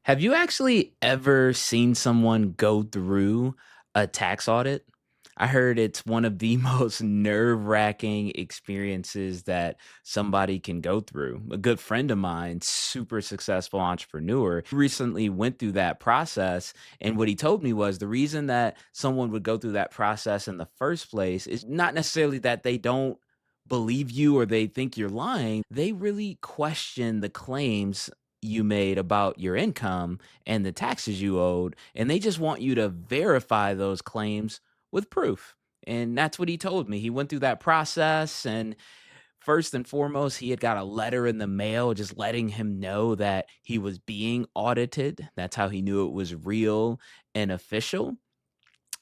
Have you actually ever seen someone go through a tax audit? I heard it's one of the most nerve-wracking experiences that somebody can go through. A good friend of mine, super successful entrepreneur, recently went through that process. And what he told me was the reason that someone would go through that process in the first place is not necessarily that they don't believe you or they think you're lying. They really question the claims you made about your income and the taxes you owed, and they just want you to verify those claims with proof. And that's what he told me. He went through that process, and first and foremost, he had got a letter in the mail just letting him know that he was being audited. That's how he knew it was real and official.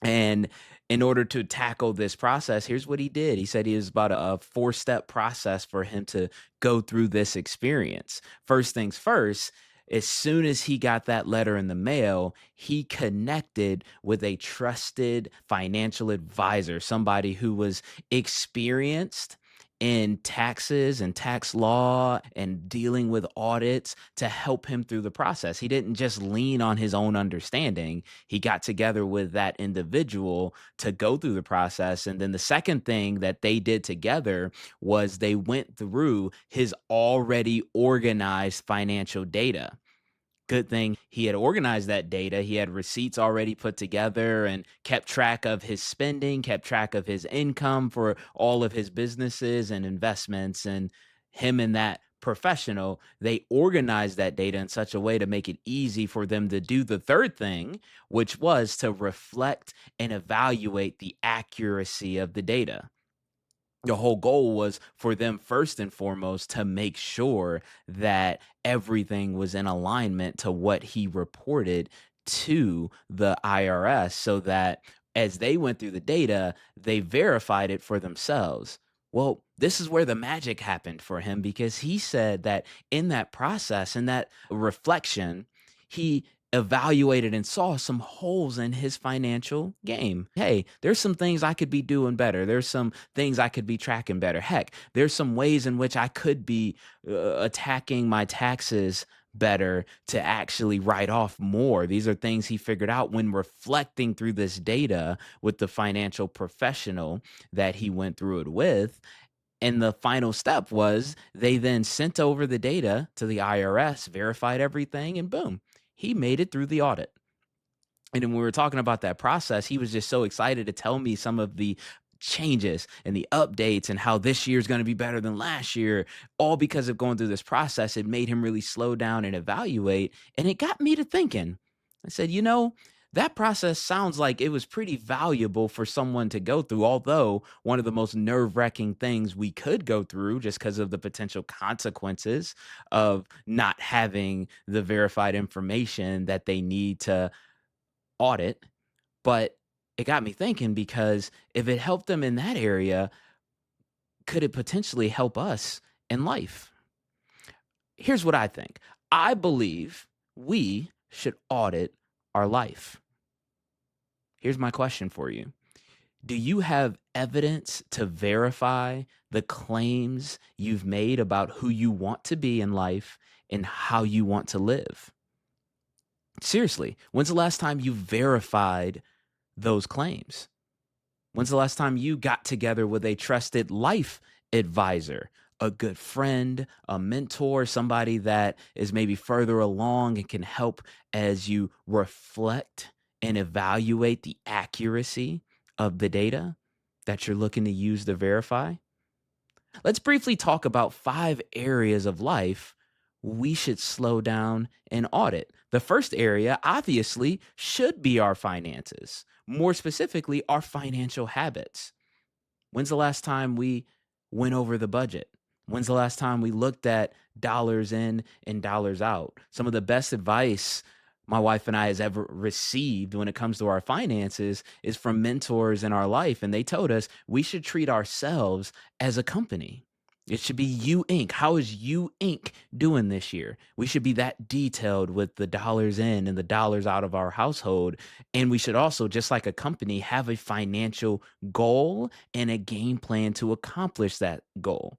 And in order to tackle this process, here's what he did. He said he was about a four-step process for him to go through this experience. First things first, as soon as he got that letter in the mail, he connected with a trusted financial advisor, somebody who was experienced in taxes and tax law and dealing with audits to help him through the process. He didn't just lean on his own understanding. He got together with that individual to go through the process. And then the second thing that they did together was they went through his already organized financial data. Good thing he had organized that data. He had receipts already put together and kept track of his spending, kept track of his income for all of his businesses and investments. And him and that professional, they organized that data in such a way to make it easy for them to do the third thing, which was to reflect and evaluate the accuracy of the data. The whole goal was for them first and foremost to make sure that everything was in alignment to what he reported to the IRS so that as they went through the data, they verified it for themselves. Well, this is where the magic happened for him because he said that in that process, in that reflection, he evaluated and saw some holes in his financial game. Hey, there's some things I could be doing better. There's some things I could be tracking better. Heck, there's some ways in which I could be attacking my taxes better to actually write off more. These are things he figured out when reflecting through this data with the financial professional that he went through it with. And the final step was they then sent over the data to the IRS, verified everything, and boom, he made it through the audit. And then when we were talking about that process, he was just so excited to tell me some of the changes and the updates and how this year is going to be better than last year, all because of going through this process. It made him really slow down and evaluate. And it got me to thinking. I said, that process sounds like it was pretty valuable for someone to go through, although one of the most nerve wracking things we could go through just because of the potential consequences of not having the verified information that they need to audit, but it got me thinking because if it helped them in that area, could it potentially help us in life? Here's what I think. I believe we should audit our life. Here's my question for you. Do you have evidence to verify the claims you've made about who you want to be in life and how you want to live? Seriously, when's the last time you verified those claims? When's the last time you got together with a trusted life advisor, a good friend, a mentor, somebody that is maybe further along and can help as you reflect and evaluate the accuracy of the data that you're looking to use to verify? Let's briefly talk about 5 areas of life we should slow down and audit. The first area, obviously, should be our finances, more specifically, our financial habits. When's the last time we went over the budget? When's the last time we looked at dollars in and dollars out? Some of the best advice my wife and I has ever received when it comes to our finances is from mentors in our life. And they told us we should treat ourselves as a company. It should be you Inc. How is you Inc. doing this year? We should be that detailed with the dollars in and the dollars out of our household. And we should also, just like a company, have a financial goal and a game plan to accomplish that goal.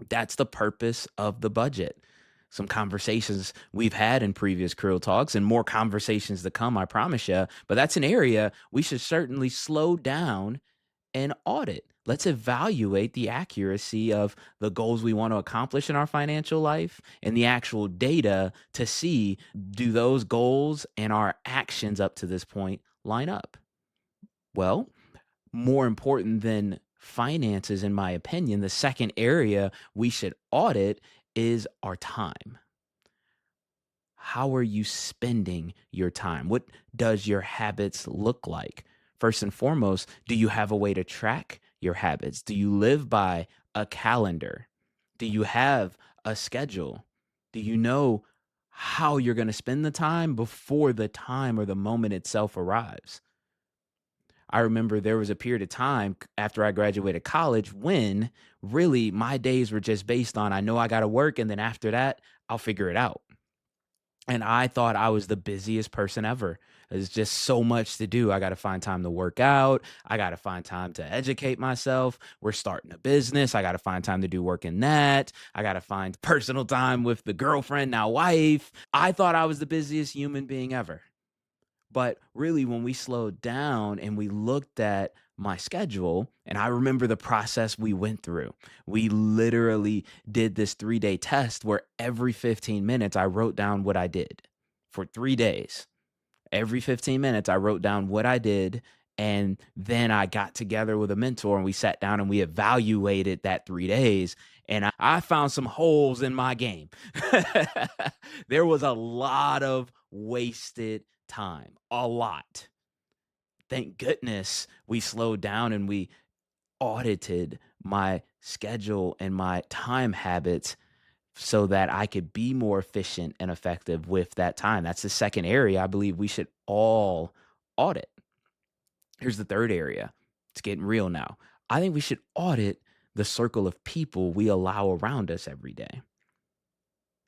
That's the purpose of the budget. some conversations we've had in previous Creel Talks and more conversations to come, I promise you. But that's an area we should certainly slow down and audit. Let's evaluate the accuracy of the goals we want to accomplish in our financial life and the actual data to see, do those goals and our actions up to this point line up? Well, more important than finances, in my opinion, the second area we should audit is our time. How are you spending your time? What does your habits look like? First and foremost, do you have a way to track your habits? Do you live by a calendar? Do you have a schedule? Do you know how you're going to spend the time before the time or the moment itself arrives? I remember there was a period of time after I graduated college when really my days were just based on I know I got to work and then after that, I'll figure it out. And I thought I was the busiest person ever. There's just so much to do. I got to find time to work out. I got to find time to educate myself. We're starting a business. I got to find time to do work in that. I got to find personal time with the girlfriend, now wife. I thought I was the busiest human being ever. But really, when we slowed down and we looked at my schedule, and I remember the process we went through, we literally did this 3-day test where every 15 minutes I wrote down what I did for 3 days. Every 15 minutes, I wrote down what I did. And then I got together with a mentor and we sat down and we evaluated that 3 days. And I found some holes in my game. There was a lot of wasted time, a lot. Thank goodness we slowed down and we audited my schedule and my time habits so that I could be more efficient and effective with that time. That's the second area I believe we should all audit. Here's the third area. It's getting real now. I think we should audit the circle of people we allow around us every day.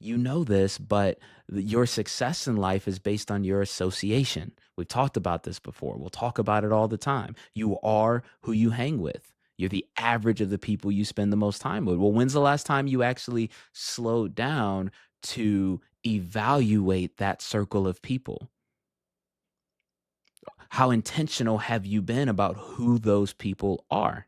You know this, but your success in life is based on your association. We've talked about this before. We'll talk about it all the time. You are who you hang with. You're the average of the people you spend the most time with. Well, when's the last time you actually slowed down to evaluate that circle of people? How intentional have you been about who those people are?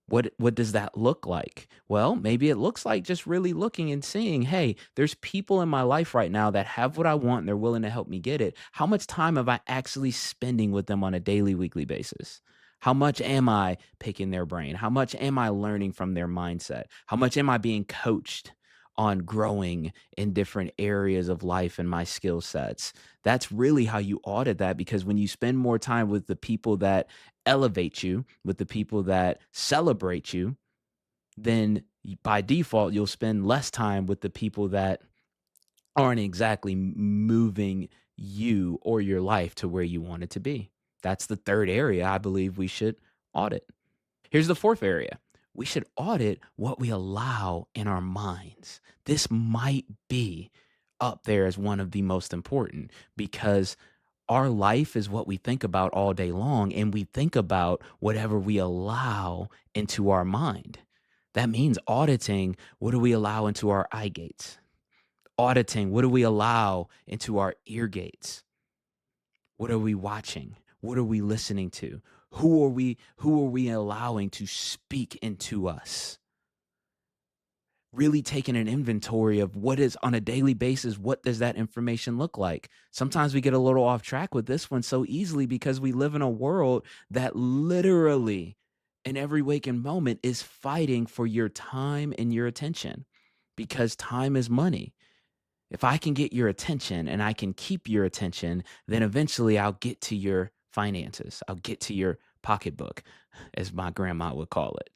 What does that look like? Well, maybe it looks like just really looking and seeing, hey, there's people in my life right now that have what I want and they're willing to help me get it. How much time am I actually spending with them on a daily, weekly basis? How much am I picking their brain? How much am I learning from their mindset? How much am I being coached on growing in different areas of life and my skill sets? That's really how you audit that, because when you spend more time with the people that elevate you, with the people that celebrate you, then by default, you'll spend less time with the people that aren't exactly moving you or your life to where you want it to be. That's the third area I believe we should audit. Here's the fourth area. We should audit what we allow in our minds. This might be up there as one of the most important because our life is what we think about all day long, and we think about whatever we allow into our mind. That means auditing what do we allow into our eye gates? Auditing what do we allow into our ear gates? What are we watching? What are we listening to? Who are we allowing to speak into us? Really taking an inventory of what is on a daily basis, what does that information look like? Sometimes we get a little off track with this one so easily because we live in a world that literally in every waking moment is fighting for your time and your attention, because time is money. If I can get your attention and I can keep your attention, then eventually I'll get to your finances. I'll get to your pocketbook, as my grandma would call it.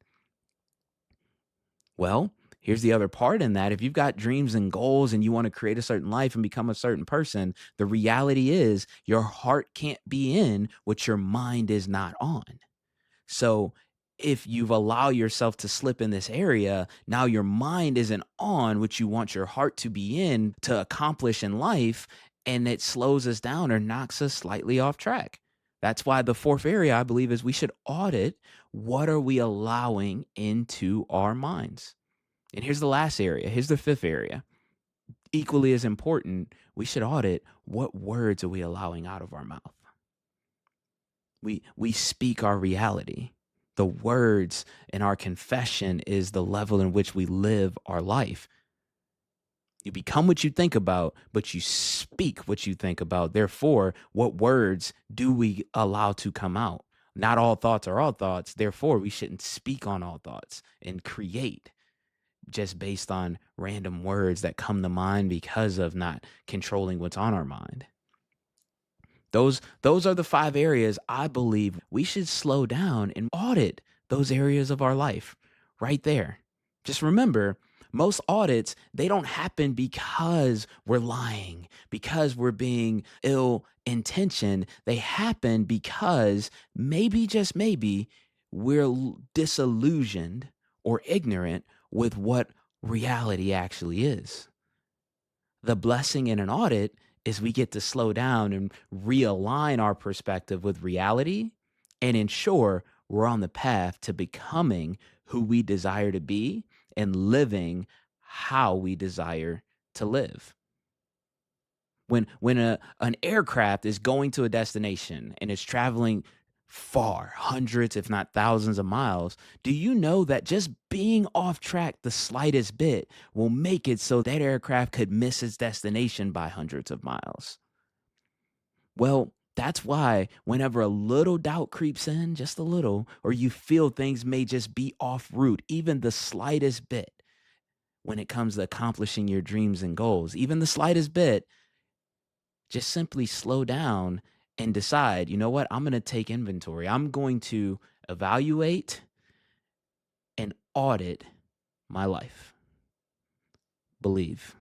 Well, here's the other part in that. If you've got dreams and goals and you want to create a certain life and become a certain person, the reality is your heart can't be in what your mind is not on. So if you've allowed yourself to slip in this area, now your mind isn't on what you want your heart to be in to accomplish in life, and it slows us down or knocks us slightly off track. That's why the fourth area I believe is we should audit what are we allowing into our minds. And here's the last area. Here's the fifth area. Equally as important, we should audit what words are we allowing out of our mouth. We speak our reality. The words in our confession is the level in which we live our life. You become what you think about, but you speak what you think about. Therefore, what words do we allow to come out? Not all thoughts are all thoughts. Therefore, we shouldn't speak on all thoughts and create just based on random words that come to mind because of not controlling what's on our mind. Those are the 5 areas I believe we should slow down and audit those areas of our life right there. Just remember, most audits, they don't happen because we're lying, because we're being ill intentioned. They happen because maybe, just maybe, we're disillusioned or ignorant with what reality actually is. The blessing in an audit is we get to slow down and realign our perspective with reality and ensure we're on the path to becoming who we desire to be and living how we desire to live. When an aircraft is going to a destination and it's traveling far, hundreds if not thousands of miles, do you know that just being off track the slightest bit will make it so that aircraft could miss its destination by hundreds of miles? Well, that's why whenever a little doubt creeps in, just a little, or you feel things may just be off route, even the slightest bit, when it comes to accomplishing your dreams and goals, even the slightest bit, just simply slow down and decide, you know what? I'm going to take inventory. I'm going to evaluate and audit my life. Believe.